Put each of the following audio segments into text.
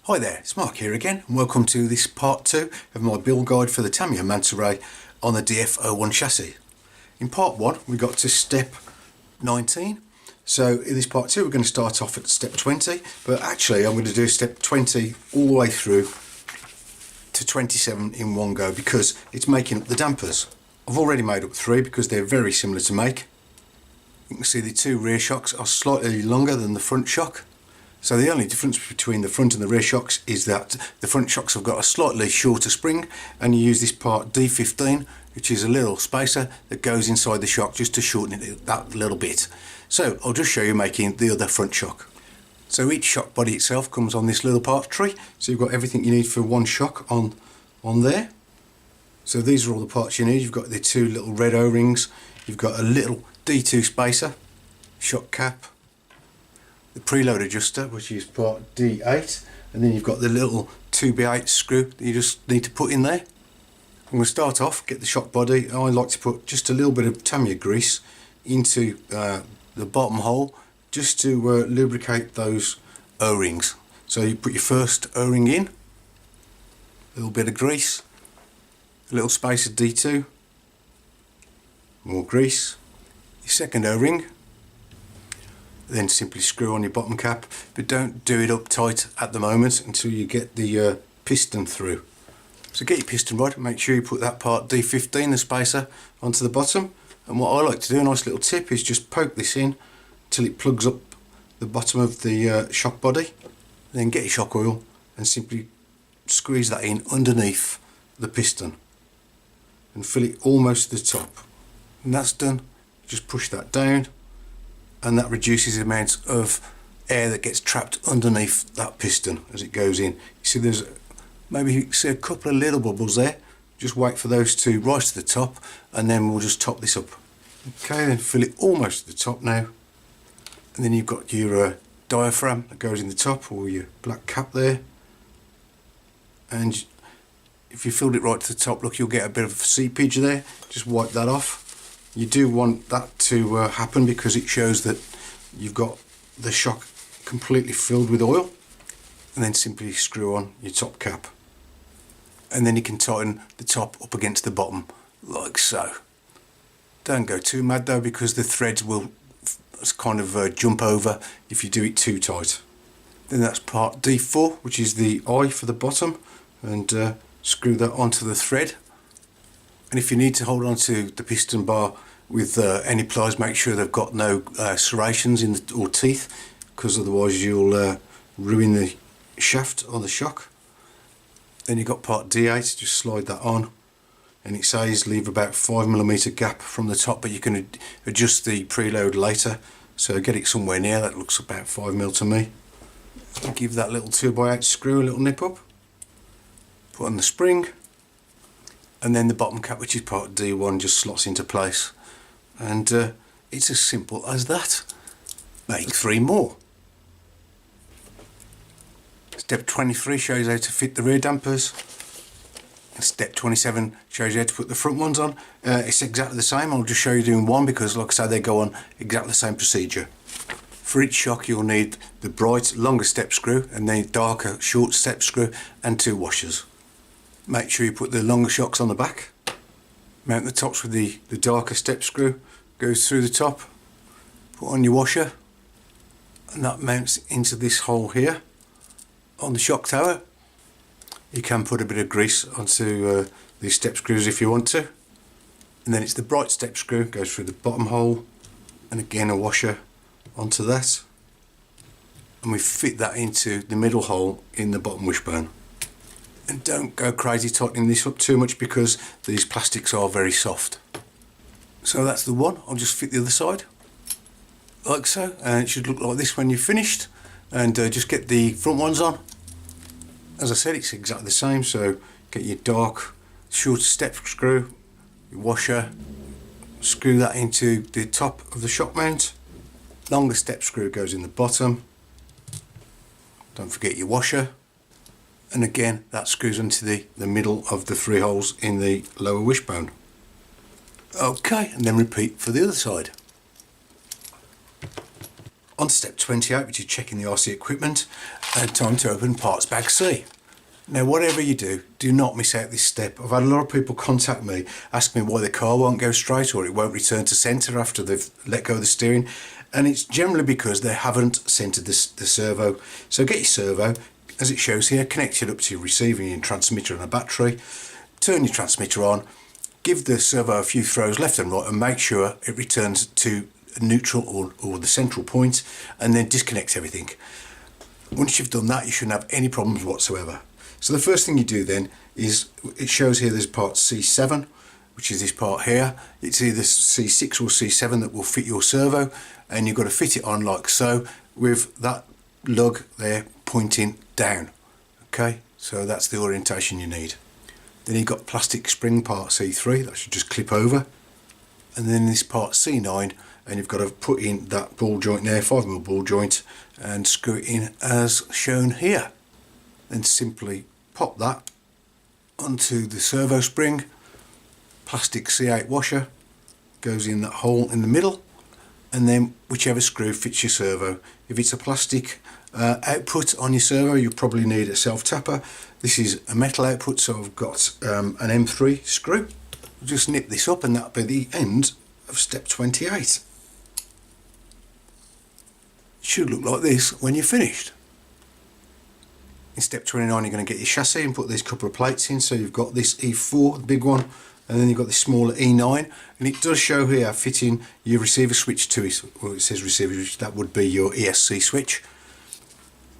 Hi there, it's Mark here again and welcome to this part 2 of my build guide for the Tamiya Manta Ray on the DF01 chassis. In part 1 we got to step 19, so in this part 2 we're going to start off at step 20, but actually I'm going to do step 20 all the way through to 27 in one go because it's making up the dampers. I've already made up 3 because they're very similar to make. You can see the 2 rear shocks are slightly longer than the front shock. So the only difference between the front and the rear shocks is that the front shocks have got a slightly shorter spring, and you use this part D15, which is a little spacer that goes inside the shock just to shorten it that little bit. So I'll just show you making the other front shock. So each shock body itself comes on this little part tree, so you've got everything you need for one shock on there. So these are all the parts you need. You've got the 2 little red O-rings, you've got a little D2 spacer, shock cap, the preload adjuster, which is part D8, and then you've got the little 2B8 screw that you just need to put in there. I'm going to start off, get the shock body. I like to put just a little bit of Tamiya grease into the bottom hole just to lubricate those O-rings. So you put your first O-ring in, a little bit of grease, a little spacer D2, more grease, your second O-ring, then simply screw on your bottom cap, but don't do it up tight at the moment until you get the piston through. So get your piston rod, make sure you put that part D15, the spacer, onto the bottom, and what I like to do, a nice little tip, is just poke this in till it plugs up the bottom of the shock body, then get your shock oil and simply squeeze that in underneath the piston and fill it almost to the top. And that's done, just push that down, and that reduces the amount of air that gets trapped underneath that piston as it goes in. You see there's maybe a couple of little bubbles there. Just wait for those to rise to the top and then we'll just top this up. Okay, then fill it almost to the top now, and then you've got your diaphragm that goes in the top, or your black cap there, and if you filled it right to the top, look, you'll get a bit of seepage there. Just wipe that off. You do want that to happen because it shows that you've got the shock completely filled with oil, and then simply screw on your top cap, and then you can tighten the top up against the bottom like so. Don't go too mad though, because the threads will kind of jump over if you do it too tight. Then that's part D4, which is the eye for the bottom, and screw that onto the thread. And if you need to hold on to the piston bar with any pliers, make sure they've got no serrations in or teeth, because otherwise you'll ruin the shaft or the shock. Then you've got part D8, just slide that on, and it says leave about 5mm gap from the top, but you can adjust the preload later, so get it somewhere near. That looks about 5mm to me. Give that little 2x8 screw a little nip up, put on the spring, and then the bottom cap, which is part D1, just slots into place, and it's as simple as that. Make 3 more. Step 23 shows how to fit the rear dampers, and step 27 shows you how to put the front ones on. It's exactly the same. I'll just show you doing one because, like I say, they go on exactly the same procedure. For each shock you'll need the bright longer step screw and the darker short step screw and 2 washers. Make sure you put the longer shocks on the back, mount the tops with the darker step screw, goes through the top, put on your washer, and that mounts into this hole here on the shock tower. You can put a bit of grease onto these step screws if you want to, and then it's the bright step screw, goes through the bottom hole, and again a washer onto that, and we fit that into the middle hole in the bottom wishbone. And don't go crazy tightening this up too much because these plastics are very soft. So that's the one. I'll just fit the other side like so, and it should look like this when you've finished. And just get the front ones on. As I said, it's exactly the same, so get your dark short step screw, your washer, screw that into the top of the shock mount, longer step screw goes in the bottom, don't forget your washer, and again that screws into the middle of the 3 holes in the lower wishbone. Okay, and then repeat for the other side. On On to step 28, which is checking the RC equipment, and time to open parts bag C. Now whatever you do, do not miss out this step. I've had a lot of people contact me, ask me why the car won't go straight or it won't return to centre after they've let go of the steering, and it's generally because they haven't centred the servo. So get your servo, as it shows here, connect it up to your receiving and transmitter and a battery, turn your transmitter on, give the servo a few throws left and right and make sure it returns to neutral or the central point, and then disconnect everything. Once you've done that, you shouldn't have any problems whatsoever. So the first thing you do then is, it shows here there's part C7, which is this part here. It's either C6 or C7 that will fit your servo, and you've got to fit it on like so, with that lug there pointing down. Okay, so that's the orientation you need. Then you've got plastic spring part C3, that should just clip over. And then this part C9, and you've got to put in that ball joint there, 5mm ball joint, and screw it in as shown here. Then simply pop that onto the servo spring. Plastic C8 washer goes in that hole in the middle, and then whichever screw fits your servo. If it's a plastic output on your servo, you probably need a self tapper. This is a metal output, so I've got an M3 screw. Just nip this up, and that'll be the end of step 28. It should look like this when you're finished. In step 29, you're going to get your chassis and put these couple of plates in. So you've got this E4, the big one, and then you've got this smaller E9, and it does show here fitting your receiver switch to it. Well, it says receiver switch, that would be your ESC switch.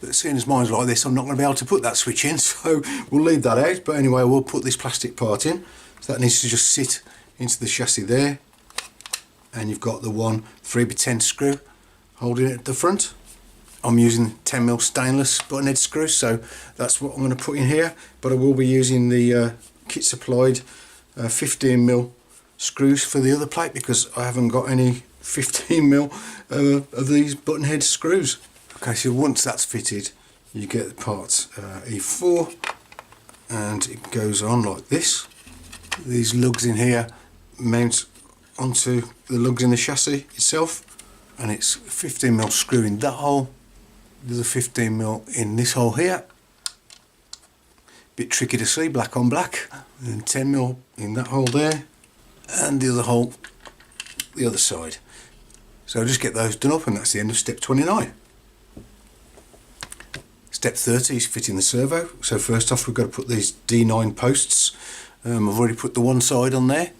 But seeing as mine's like this, I'm not going to be able to put that switch in, so we'll leave that out. But anyway, we'll put this plastic part in. So that needs to just sit into the chassis there, and you've got the one 3x10 screw holding it at the front. I'm using 10mm stainless button head screws, so that's what I'm going to put in here, but I will be using the kit supplied 15mm screws for the other plate, because I haven't got any 15mm of these button head screws. Okay, so once that's fitted, you get the part E4, and it goes on like this. These lugs in here mount onto the lugs in the chassis itself, and it's 15mm screw in that hole. There's a 15mm in this hole here. Bit tricky to see, black on black. And 10mm in that hole there, and the other hole the other side. So just get those done up, and that's the end of step 29. Step 30 is fitting the servo. So first off, we've got to put these D9 posts. I've already put the one side on there,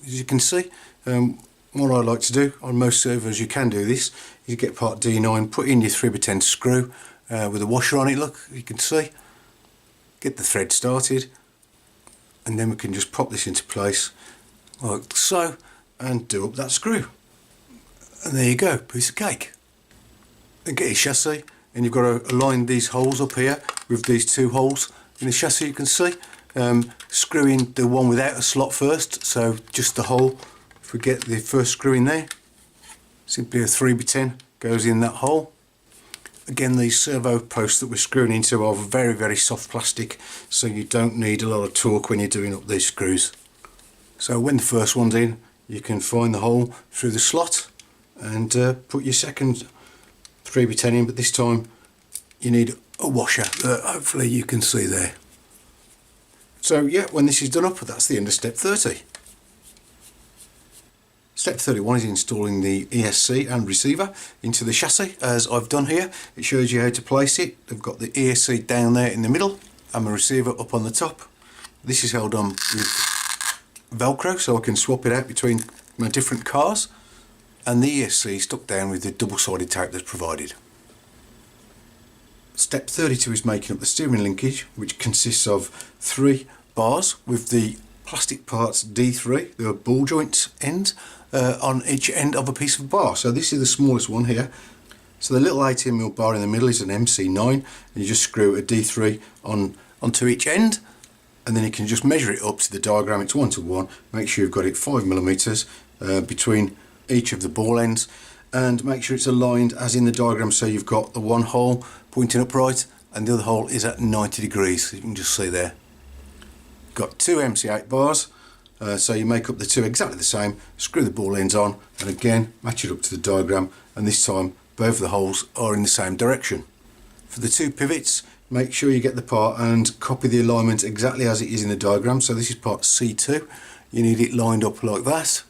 as you can see. What I like to do on most servos, you can do this, you get part D9, put in your 3x10 screw with a washer on it, look, you can see. Get the thread started, and then we can just pop this into place like so, and do up that screw. And there you go, piece of cake. Then get your chassis, and you've got to align these holes up here with these two holes in the chassis, you can see. Screw in the one without a slot first, so just the hole. If we get the first screw in there, simply a 3x10 goes in that hole. Again, these servo posts that we're screwing into are very, very soft plastic, so you don't need a lot of torque when you're doing up these screws. So when the first one's in, you can find the hole through the slot and put your second 3x10 in, but this time you need a washer that hopefully you can see there. So yeah, when this is done up, that's the end of step 30. Step 31 is installing the ESC and receiver into the chassis, as I've done here. It shows you how to place it. I've got the ESC down there in the middle and my receiver up on the top. This is held on with Velcro, so I can swap it out between my different cars, and the ESC is stuck down with the double-sided tape that's provided. Step 32 is making up the steering linkage, which consists of 3 bars with the plastic parts D3, the ball joint ends, on each end of a piece of bar. So this is the smallest one here. So the little 18mm bar in the middle is an MC9, and you just screw a D3 onto each end, and then you can just measure it up to the diagram. It's 1:1. Make sure you've got it 5mm between each of the ball ends, and make sure it's aligned as in the diagram, so you've got the one hole pointing upright and the other hole is at 90 degrees. You can just see there. Got 2 MC8 bars, so you make up the 2 exactly the same, screw the ball ends on, and again match it up to the diagram, and this time both of the holes are in the same direction. For the two pivots, make sure you get the part and copy the alignment exactly as it is in the diagram. So this is part C2, you need it lined up like that,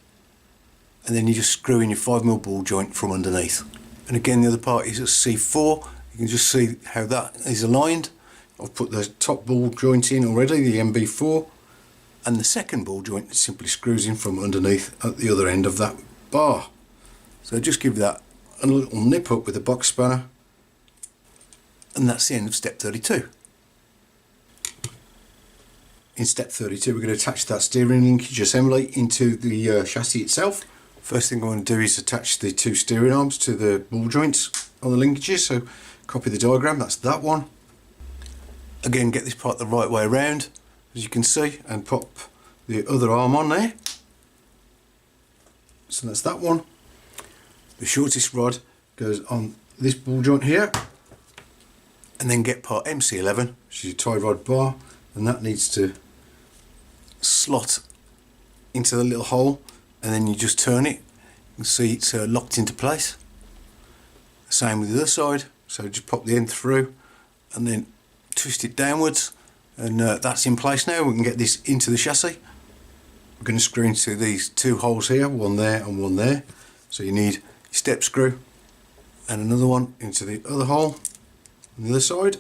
and then you just screw in your 5mm ball joint from underneath. And again, the other part is at C4, you can just see how that is aligned. I've put the top ball joint in already, the MB4, and the second ball joint simply screws in from underneath at the other end of that bar. So just give that a little nip up with a box spanner, and that's the end of step 32. In step 32 we're going to attach that steering linkage assembly into the chassis itself. First thing I want to do is attach the two steering arms to the ball joints on the linkages, so copy the diagram, that's that one. Again, get this part the right way around, as you can see, and pop the other arm on there. So that's that one. The shortest rod goes on this ball joint here, and then get part MC11, which is your tie rod bar, and that needs to slot into the little hole, and then you just turn it. You can see it's locked into place. Same with the other side, so just pop the end through and then twist it downwards, and that's in place now. We can get this into the chassis. We're going to screw into these two holes here, one there and one there. So you need your step screw and another one into the other hole on the other side.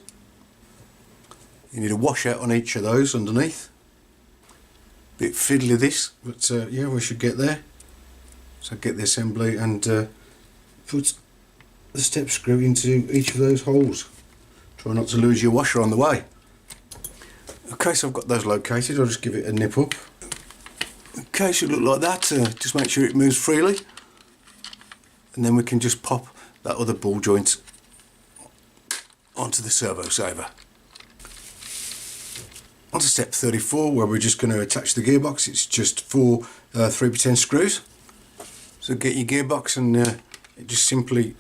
You need a washout on each of those underneath. Bit fiddly this, but yeah, we should get there. So get the assembly and put the step screw into each of those holes. Try not to lose your washer on the way. Okay, so I've got those located. I'll just give it a nip up. Okay, should look like that. Just make sure it moves freely, and then we can just pop that other ball joint onto the servo saver. On to step 34, where we're just going to attach the gearbox. It's just 4 3x10 screws. So get your gearbox, and it just simply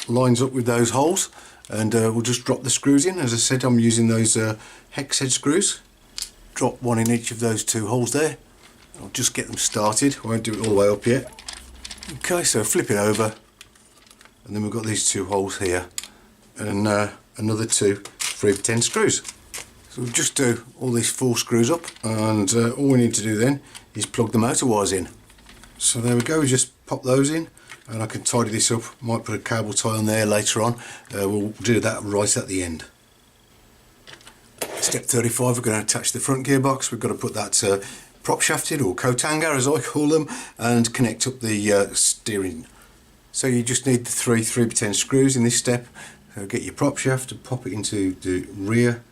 lines up with those holes, and we'll just drop the screws in. As I said, I'm using those hex head screws. Drop one in each of those two holes there. I'll just get them started. I won't do it all the way up yet. Okay, so flip it over, and then we've got these two holes here, and another two 3x10 screws. So we'll just do all these 4 screws up, and all we need to do then is plug the motor wires in. So there we go, we just pop those in, and I can tidy this up. Might put a cable tie on there later on. We'll do that right at the end. Step 35, we're going to attach the front gearbox. We've got to put that prop shafted, or cotanger as I call them, and connect up the steering. So you just need the 3 3x10 screws in this step. Get your prop shaft and pop it into the rear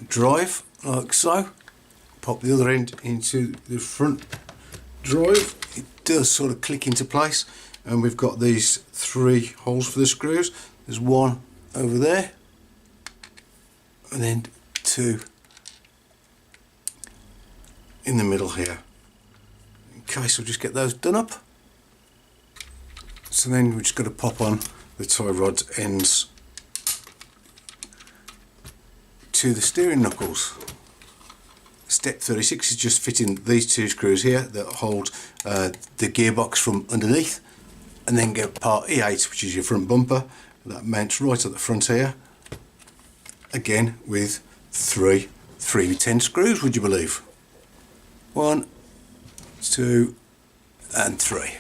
drive like so. Pop the other end into the front drive. It does sort of click into place, and we've got these 3 holes for the screws. There's one over there, and then 2 in the middle here. Okay, so we'll just get those done up. So then we've just got to pop on the tie rod ends to the steering knuckles. Step 36 is just fitting these 2 screws here that hold the gearbox from underneath, and then get part E8, which is your front bumper, that mounts right at the front here, again with 3 3x10 screws, would you believe? 1, 2 and 3.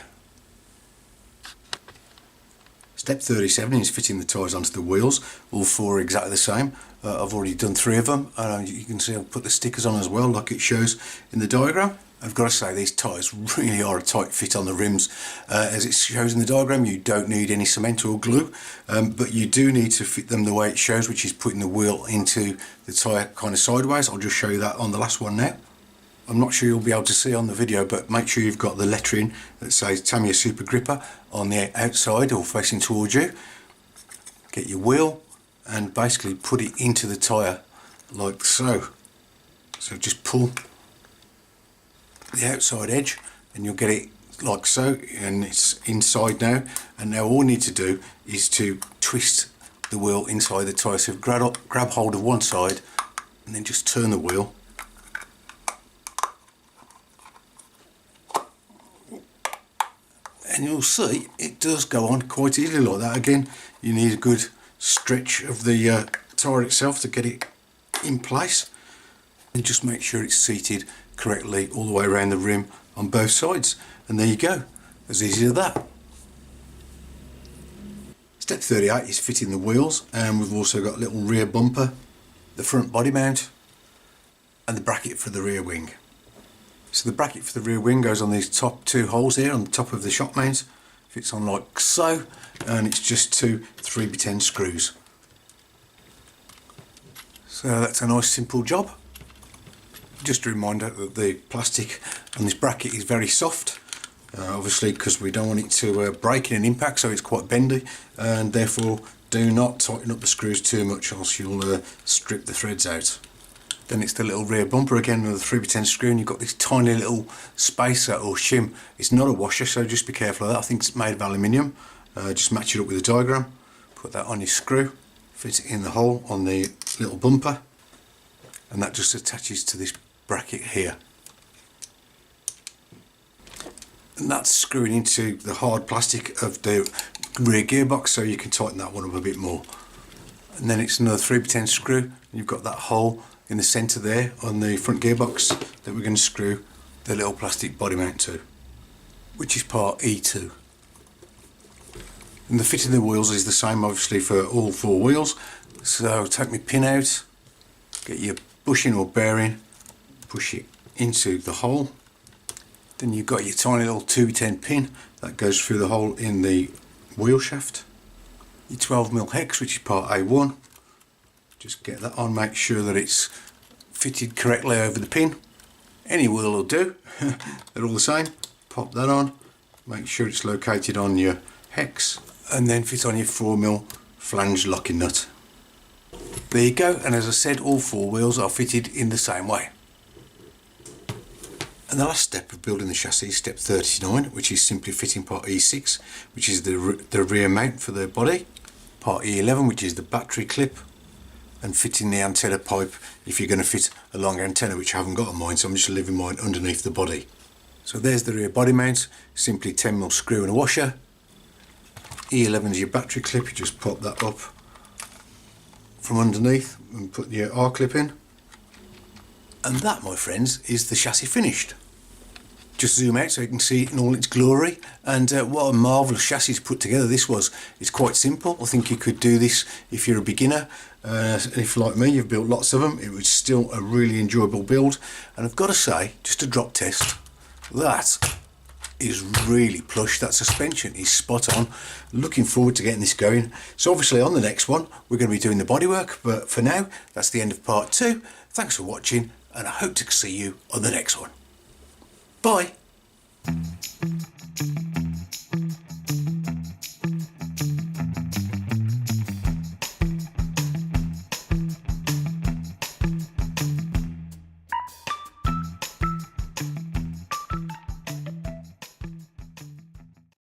Step 37 is fitting the tyres onto the wheels. All 4 are exactly the same. I've already done 3 of them, and you can see I've put the stickers on as well, like it shows in the diagram. I've got to say, these tyres really are a tight fit on the rims. As it shows in the diagram, you don't need any cement or glue, but you do need to fit them the way it shows, which is putting the wheel into the tyre kind of sideways. I'll just show you that on the last one now. I'm not sure you'll be able to see on the video, but make sure you've got the lettering that says Tamiya Super Gripper on the outside or facing towards you. Get your wheel and basically put it into the tyre like so. So just pull the outside edge and you'll get it like so, and it's inside now. And now all we need to do is to twist the wheel inside the tyre. So grab hold of one side and then just turn the wheel. and you'll see it does go on quite easily like that. Again, you need a good stretch of the tyre itself to get it in place, and just make sure it's seated correctly all the way around the rim on both sides, and there you go, as easy as that. Step 38 is fitting the wheels, and we've also got a little rear bumper, the front body mount, and the bracket for the rear wing. So the bracket for the rear wing goes on these top two holes here on the top of the shock mount, fits on like so, and it's just two 3x10 screws. So that's a nice simple job. Just a reminder that the plastic on this bracket is very soft, obviously because we don't want it to break in an impact, so it's quite bendy, and therefore do not tighten up the screws too much, else you'll strip the threads out. Then it's the little rear bumper again with a 3x10 screw, and you've got this tiny little spacer or shim. It's not a washer, so just be careful of that. I think it's made of aluminium. Just match it up with a diagram, put that on your screw, fit it in the hole on the little bumper, and that just attaches to this bracket here. And that's screwing into the hard plastic of the rear gearbox, so you can tighten that one up a bit more. And then it's another 3x10 screw, and you've got that hole in the centre there on the front gearbox that we're going to screw the little plastic body mount to, which is part E2. And the fitting of the wheels is the same obviously for all four wheels. So take my pin out, get your bushing or bearing, push it into the hole. Then you've got your tiny little 2x10 pin that goes through the hole in the wheel shaft. Your 12mm hex, which is part A1. Just get that on, make sure that it's fitted correctly over the pin. Any wheel will do, they're all the same. Pop that on, make sure it's located on your hex, and then fit on your 4mm flange locking nut. There you go, and as I said, all four wheels are fitted in the same way. And the last step of building the chassis is step 39, which is simply fitting part E6, which is the rear mount for the body, part E11, which is the battery clip, and fitting the antenna pipe if you're going to fit a long antenna, which I haven't got on mine, so I'm just leaving mine underneath the body. So there's the rear body mount, simply 10mm screw and a washer. E11 is your battery clip, you just pop that up from underneath and put your R clip in. And that, my friends, is the chassis finished. Just zoom out so you can see it in all its glory, and what a marvellous chassis to put together this was. It's quite simple. I think you could do this if you're a beginner. If like me you've built lots of them, it was still a really enjoyable build. And I've got to say, just a drop test, that is really plush. That suspension is spot on. Looking forward to getting this going. So obviously on the next one we're going to be doing the bodywork, but for now that's the end of part 2. Thanks for watching, and I hope to see you on the next one. Bye.